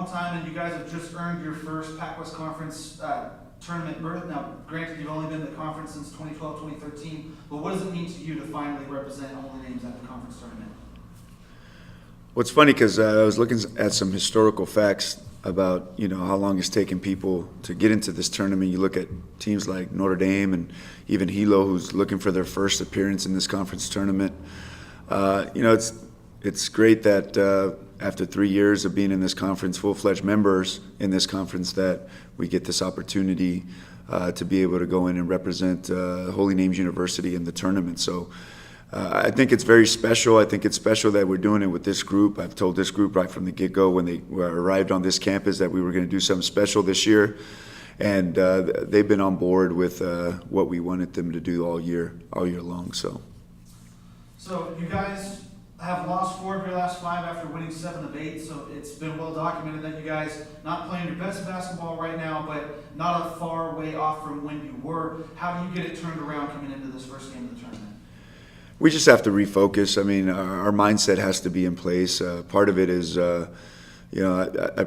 long time, and you guys have just earned your first PacWest Conference tournament berth. Now, granted, you've only been in the conference since 2012, 2013, but what does it mean to you to finally represent Holy Names at the conference tournament? Well, it's funny because I was looking at some historical facts about how long it's taken people to get into this tournament. You look at teams like Notre Dame and even Hilo, who's looking for their first appearance in this conference tournament. It's great that after 3 years of being in this conference, full-fledged members in this conference, that we get this opportunity to be able to go in and represent Holy Names University in the tournament. So I think it's very special. I think it's special that we're doing it with this group. I've told this group right from the get-go when they arrived on this campus that we were going to do something special this year. And they've been on board with what we wanted them to do all year long. So you guys have lost 4 of your last 5 after winning 7 of 8, so it's been well documented that you guys not playing your best basketball right now, but not a far way off from when you were. How do you get it turned around coming into this first game of the tournament? We just have to refocus. I mean, our mindset has to be in place. Part of it is, I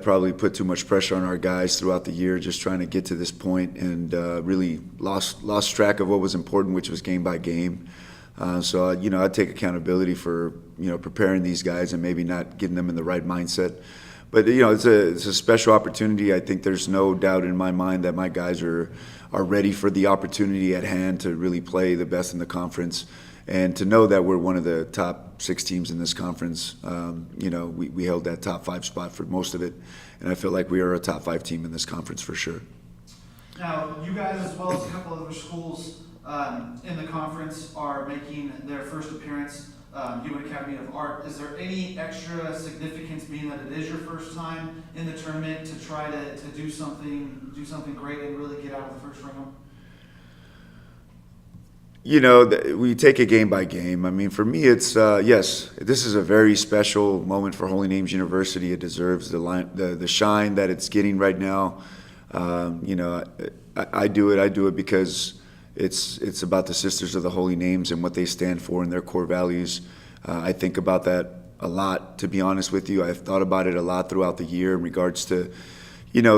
probably put too much pressure on our guys throughout the year, just trying to get to this point, and really lost track of what was important, which was game by game. So I take accountability for preparing these guys and maybe not getting them in the right mindset. But it's a special opportunity. I think there's no doubt in my mind that my guys are ready for the opportunity at hand to really play the best in the conference. And to know that we're one of the top 6 teams in this conference, we held that top 5 spot for most of it, and I feel like we are a top 5 team in this conference for sure. Now, you guys, as well as a couple other schools in the conference, are making their first appearance. UN Academy of Art. Is there any extra significance, being that it is your first time in the tournament, to try to do something great and really get out of the first round? We take it game by game. I mean, for me, it's yes, this is a very special moment for Holy Names University. It deserves the shine that it's getting right now. I do it because it's about the Sisters of the Holy Names and what they stand for and their core values. I think about that a lot, to be honest with you. I've thought about it a lot throughout the year in regards to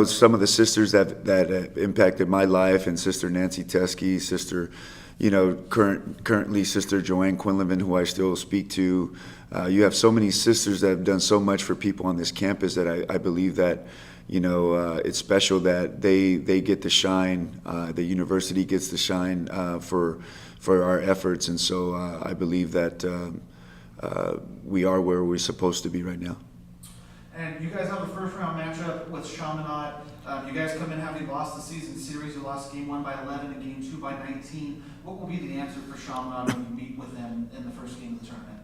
some of the sisters that impacted my life, and Sister Nancy Teskey, Sister currently Sister Joanne Quinlivan, who I still speak to. You have so many sisters that have done so much for people on this campus that I believe that it's special that they get to shine. The university gets to shine for our efforts, and so I believe that we are where we're supposed to be right now. And you guys have a first round matchup with Chaminade. You guys come in having lost the season series. You lost game 1 by 11 and game 2 by 19. What will be the answer for Chaminade when you meet with them in the first game of the tournament?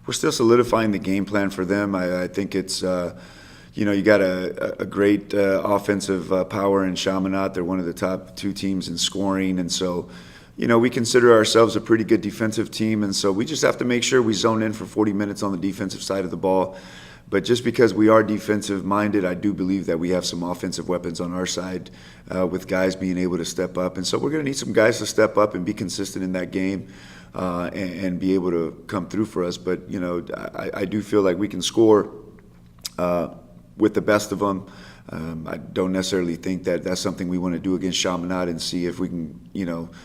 We're still solidifying the game plan for them. I think it's, you got a great offensive power in Chaminade. They're one of the top 2 teams in scoring, and so we consider ourselves a pretty good defensive team, and so we just have to make sure we zone in for 40 minutes on the defensive side of the ball. But just because we are defensive-minded, I do believe that we have some offensive weapons on our side with guys being able to step up. And so we're going to need some guys to step up and be consistent in that game and be able to come through for us. But, I do feel like we can score with the best of them. I don't necessarily think that that's something we want to do against Chaminade and see if we can,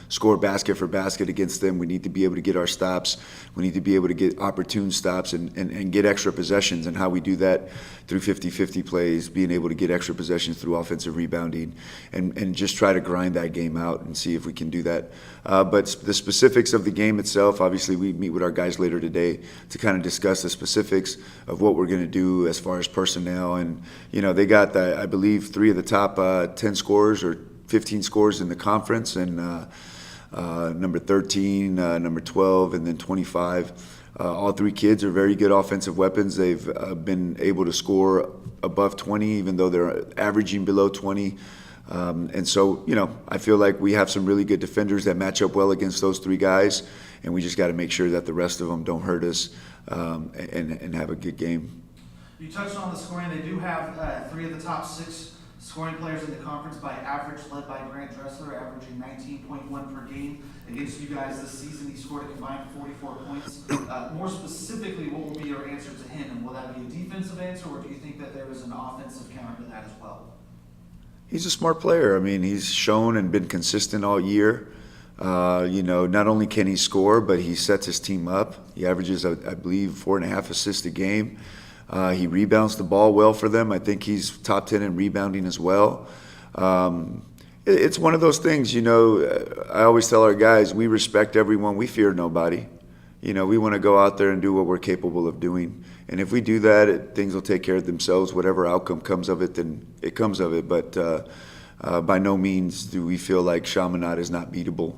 score basket for basket against them. We need to be able to get our stops. We need to be able to get opportune stops and get extra possessions. And how we do that through 50-50 plays, being able to get extra possessions through offensive rebounding and just try to grind that game out and see if we can do that. But the specifics of the game itself, obviously we meet with our guys later today to kind of discuss the specifics of what we're going to do as far as personnel. And, they got, I believe, 3 of the top 10 scorers or 15 scores in the conference, and number 13, number 12, and then 25. All 3 kids are very good offensive weapons. They've been able to score above 20, even though they're averaging below 20. And so, I feel like we have some really good defenders that match up well against those 3 guys, and we just got to make sure that the rest of them don't hurt us and have a good game. You touched on the scoring. They do have 3 of the top 6 Scoring players in the conference by average led by Grant Dressler, averaging 19.1 per game. Against you guys this season, he scored a combined 44 points. More specifically, what will be your answer to him? And will that be a defensive answer, or do you think that there is an offensive counter to that as well? He's a smart player. I mean, he's shown and been consistent all year. Not only can he score, but he sets his team up. He averages, I believe, 4.5 assists a game. He rebounds the ball well for them. I think he's top 10 in rebounding as well. It's one of those things, I always tell our guys, we respect everyone. We fear nobody. We want to go out there and do what we're capable of doing. And if we do that, things will take care of themselves. Whatever outcome comes of it, then it comes of it. But by no means do we feel like Chaminade is not beatable.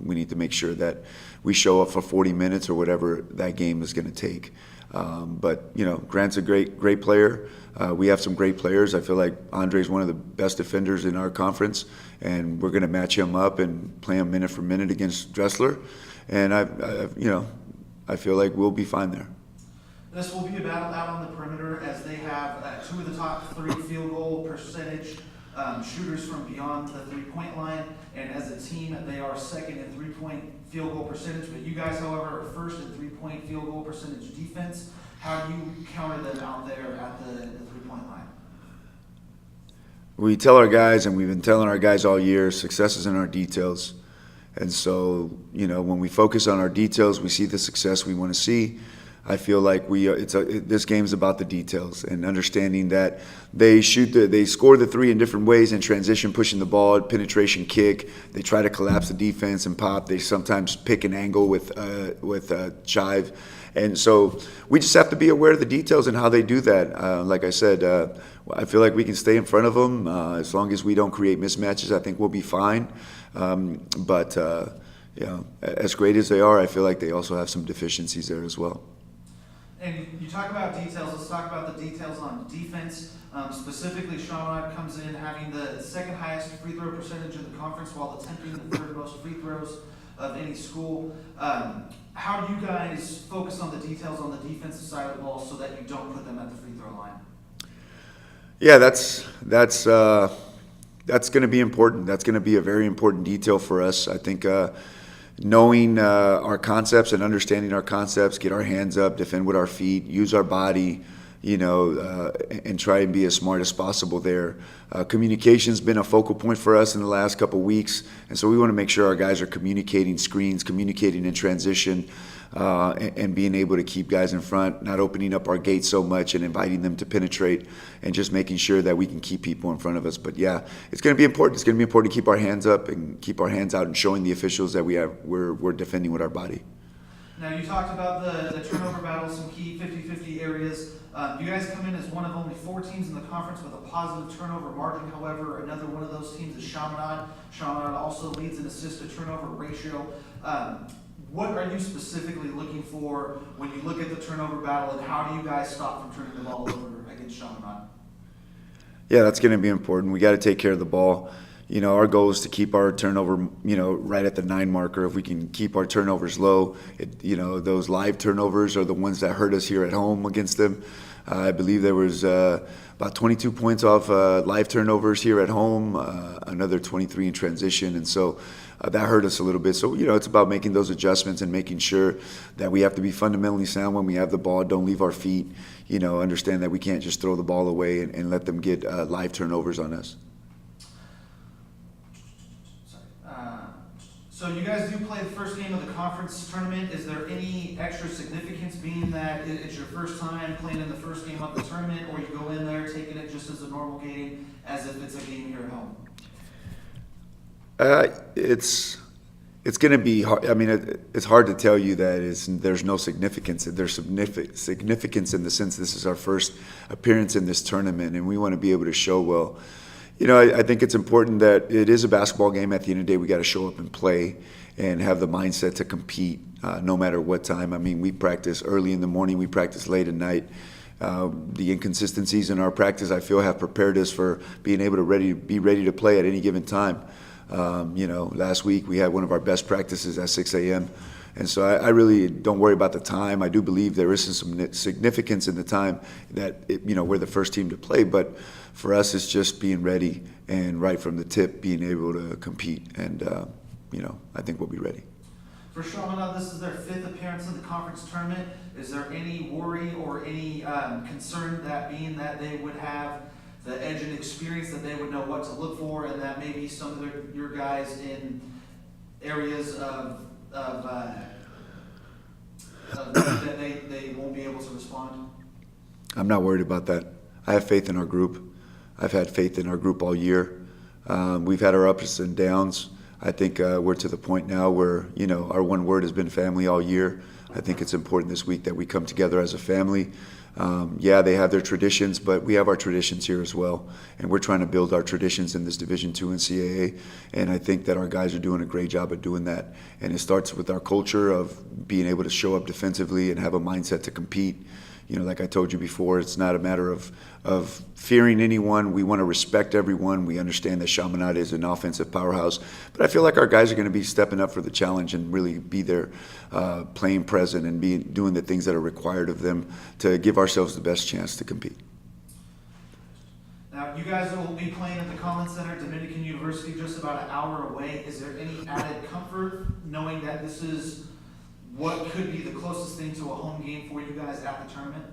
We need to make sure that we show up for 40 minutes or whatever that game is going to take. But Grant's a great player. We have some great players. I feel like Andre's one of the best defenders in our conference, and we're going to match him up and play him minute for minute against Dressler. And I feel like we'll be fine there. This will be a battle out on the perimeter, as they have two of the top 3 field goal percentage shooters from beyond the three-point line, and as a team, they are second in three-point field goal percentage. But you guys, however, are first in three-point field goal percentage defense. How do you counter them out there at the three-point line? We tell our guys, and we've been telling our guys all year, success is in our details. And so, when we focus on our details, we see the success we want to see. I feel like this game's about the details and understanding that they score the three in different ways in transition, pushing the ball, penetration, kick. They try to collapse the defense and pop. They sometimes pick an angle with chive. And so we just have to be aware of the details and how they do that. Like I said, I feel like we can stay in front of them as long as we don't create mismatches. I think we'll be fine. But as great as they are, I feel like they also have some deficiencies there as well. And you talk about details. Let's talk about the details on defense. Specifically, Chaminade comes in having the second highest free throw percentage in the conference while attempting the third most free throws of any school. How do you guys focus on the details on the defensive side of the ball so that you don't put them at the free throw line? Yeah, that's going to be important. That's going to be a very important detail for us. I think knowing our concepts and understanding our concepts, get our hands up, defend with our feet, use our body, and try and be as smart as possible there. Communication's been a focal point for us in the last couple of weeks, and so we want to make sure our guys are communicating screens, communicating in transition, and being able to keep guys in front, not opening up our gate so much and inviting them to penetrate, and just making sure that we can keep people in front of us. But yeah, it's going to be important. It's going to be important to keep our hands up and keep our hands out and showing the officials that we're defending with our body. Now, you talked about the turnover battle, some key 50-50 areas. You guys come in as one of only 4 teams in the conference with a positive turnover margin. However, another one of those teams is Chaminade. Chaminade also leads in assist-to-turnover ratio. What are you specifically looking for when you look at the turnover battle, and how do you guys stop from turning the ball over against Chaminade? Yeah, that's going to be important. We got to take care of the ball. Our goal is to keep our turnover, right at the 9 marker. If we can keep our turnovers low, those live turnovers are the ones that hurt us here at home against them. I believe there was about 22 points off live turnovers here at home, another 23 in transition, and so that hurt us a little bit. So, it's about making those adjustments and making sure that we have to be fundamentally sound when we have the ball, don't leave our feet, understand that we can't just throw the ball away and let them get live turnovers on us. So you guys do play the first game of the conference tournament. Is there any extra significance being that it's your first time playing in the first game of the tournament, or you go in there taking it just as a normal game, as if it's a game here at home? It's going to be hard. I mean, it's hard to tell you that there's no significance. There's significance in the sense this is our first appearance in this tournament, and we want to be able to show well. I think it's important that it is a basketball game. At the end of the day, we got to show up and play and have the mindset to compete no matter what time. I mean, we practice early in the morning, we practice late at night. The inconsistencies in our practice, I feel, have prepared us for being able to be ready to play at any given time. Last week we had one of our best practices at 6 a.m. And so I really don't worry about the time. I do believe there is some significance in the time that, we're the first team to play. But for us, it's just being ready and right from the tip, being able to compete. And, I think we'll be ready. For Chaminade, this is their 5th appearance in the conference tournament. Is there any worry or any concern that being that they would have the edge and experience, that they would know what to look for, and that maybe some of your guys in areas that they won't be able to respond? I'm not worried about that. I have faith in our group. I've had faith in our group all year. We've had our ups and downs. I think we're to the point now where, our one word has been family all year. I think it's important this week that we come together as a family. They have their traditions, but we have our traditions here as well. And we're trying to build our traditions in this Division II NCAA. And I think that our guys are doing a great job of doing that. And it starts with our culture of being able to show up defensively and have a mindset to compete. Like I told you before, it's not a matter of fearing anyone. We want to respect everyone. We understand that Chaminade is an offensive powerhouse. But I feel like our guys are going to be stepping up for the challenge and really be there playing present and doing the things that are required of them to give ourselves the best chance to compete. Now, you guys will be playing at the Collins Center, Dominican University, just about an hour away. Is there any added comfort knowing that this is what could be the closest thing to a home game for you guys at the tournament?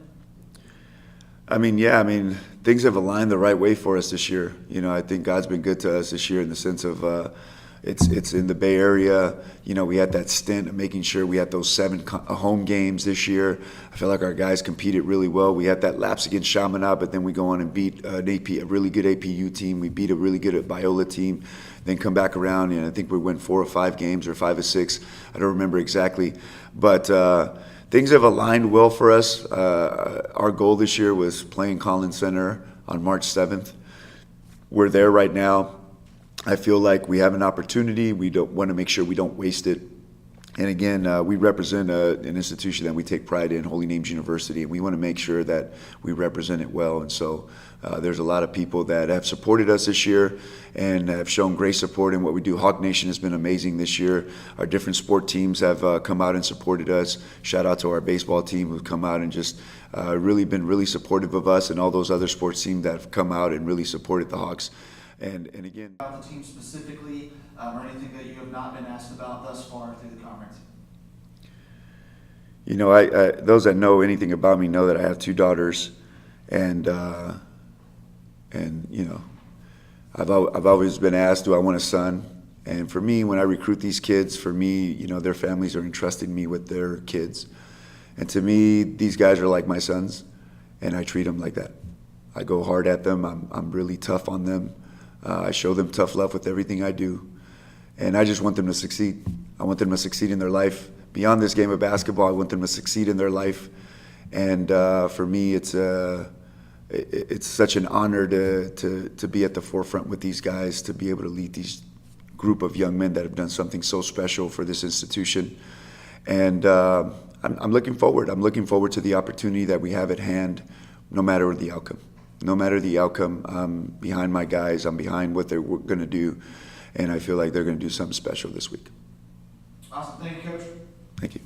Things have aligned the right way for us this year. I think God's been good to us this year in the sense of it's in the Bay Area. We had that stint of making sure we had those 7 home games this year. I feel like our guys competed really well. We had that lapse against Chaminade, but then we go on and beat a really good APU team. We beat a really good Biola team. Then come back around, and I think we win 4 or 5 games or 5 or 6. I don't remember exactly. But things have aligned well for us. Our goal this year was playing Collins Center on March 7th. We're there right now. I feel like we have an opportunity. We don't want to make sure we don't waste it. And again, we represent an institution that we take pride in, Holy Names University, and we want to make sure that we represent it well. And so there's a lot of people that have supported us this year and have shown great support in what we do. Hawk Nation has been amazing this year. Our different sport teams have come out and supported us. Shout out to our baseball team who've come out and just really been really supportive of us, and all those other sports teams that have come out and really supported the Hawks. And again, about the team specifically, or anything that you have not been asked about thus far through the conference? Those that know anything about me know that I have 2 daughters, and I've always been asked, do I want a son? And for me, when I recruit these kids, their families are entrusting me with their kids. And to me, these guys are like my sons, and I treat them like that. I go hard at them. I'm really tough on them. I show them tough love with everything I do. And I just want them to succeed. I want them to succeed in their life. Beyond this game of basketball, I want them to succeed in their life. And for me, it's such an honor to be at the forefront with these guys, to be able to lead these group of young men that have done something so special for this institution. And I'm looking forward. I'm looking forward to the opportunity that we have at hand, no matter the outcome. No matter the outcome, I'm behind my guys. I'm behind what they're going to do. And I feel like they're going to do something special this week. Awesome. Thank you, Coach. Thank you.